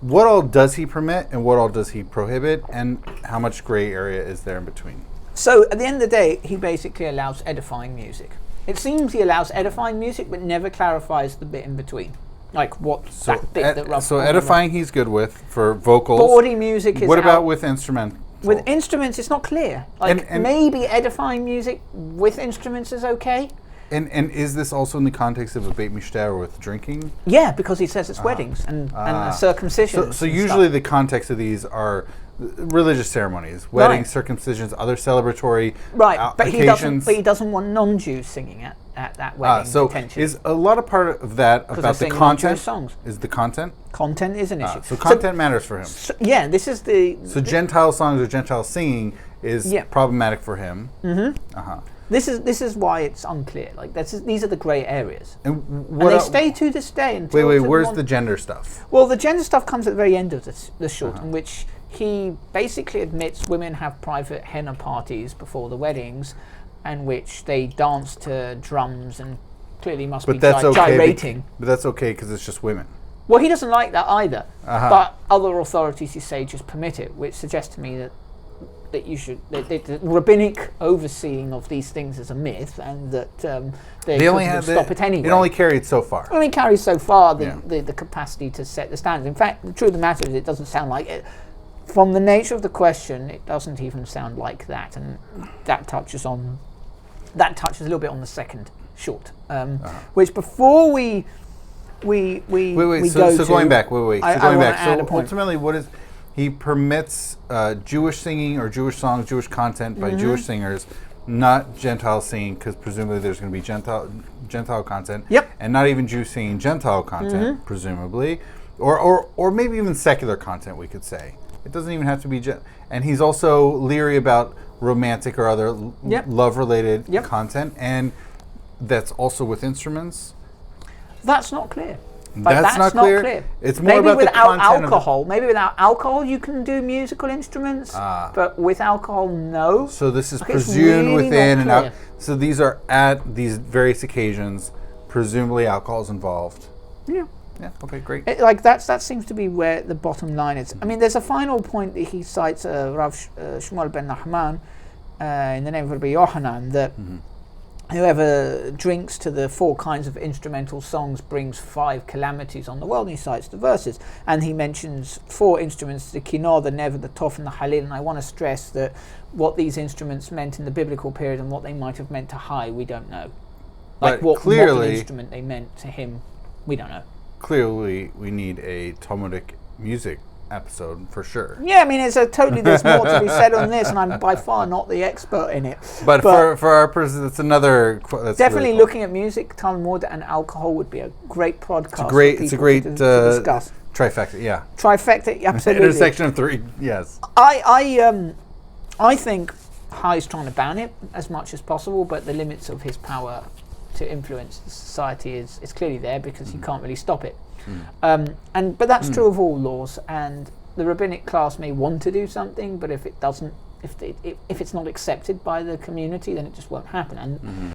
what all does he permit and what all does he prohibit, and how much gray area is there in between? So at the end of the day, he basically allows edifying music. It seems he allows edifying music, but never clarifies the bit in between. Like that bit that Rav. So edifying he's good with for vocals. Bawdy music is what about with instrumental? With instruments, it's not clear. Like and maybe edifying music with instruments is okay. And is this also in the context of a Beit Mishter with drinking? Yeah, because he says it's weddings and circumcision. So usually the context of these are religious ceremonies, weddings, circumcisions, other celebratory occasions. But he doesn't want non-Jews singing at that wedding. So is a lot of part of that about the content? Songs. Is the content? Content is an issue. So content matters for him. This is the... So Gentile songs or Gentile singing is problematic for him. Mm-hmm. This is why it's unclear. Like these are the grey areas, and they stay to this day. Until wait. Where's the gender stuff? Well, the gender stuff comes at the very end of the short, in which he basically admits women have private henna parties before the weddings, and which they dance to drums and clearly must be gyrating. But that's okay because it's just women. Well, he doesn't like that either. But other authorities, you say, just permit it, which suggests to me that you should the rabbinic overseeing of these things is a myth, and that they only stop it anyway. It only carried so far. It only carries so far the capacity to set the standards. In fact, the truth of the matter is, it doesn't sound like it. From the nature of the question, it doesn't even sound like that, and that touches a little bit on the second short, which before we wait. go so going back. Wait. So going back. So ultimately, what is he permits Jewish singing or Jewish songs, Jewish content by Jewish singers, not Gentile singing, because presumably there's going to be Gentile content, and not even Jew singing Gentile content, presumably, or maybe even secular content. We could say it doesn't even have to be. And he's also leery about romantic or other love-related content, and that's also with instruments. That's not clear. That's not clear. It's more about the content alcohol. Maybe without alcohol you can do musical instruments, but with alcohol, no. So this is presumed really within and out. So these are at these various occasions. Presumably, alcohol is involved. Yeah. Okay. Great. That seems to be where the bottom line is. I mean, there's a final point that he cites, Rav Shmuel ben Nachman, in the name of Rabbi Yohanan, that. Whoever drinks to the 4 kinds of instrumental songs brings 5 calamities on the world, and he cites the verses. And he mentions 4 instruments, the kinnor, the nev, the tof, and the halil. And I want to stress that what these instruments meant in the biblical period and what they might have meant to Hai, we don't know. Like what instrument they meant to him, we don't know. Clearly, we need a Talmudic music episode for sure. Yeah, I mean, there's more to be said on this, and I'm by far not the expert in it. But for our person, it's another. That's definitely really cool. Looking at music, Talmud, and alcohol would be a great podcast. It's a great to discuss. Trifecta, yeah. Trifecta, absolutely. Intersection of 3, yes. I think Hai's trying to ban it as much as possible, but the limits of his power to influence the society is clearly there, because you can't really stop it. But that's true of all laws, and the rabbinic class may want to do something, but if it doesn't, if it's not accepted by the community, then it just won't happen. And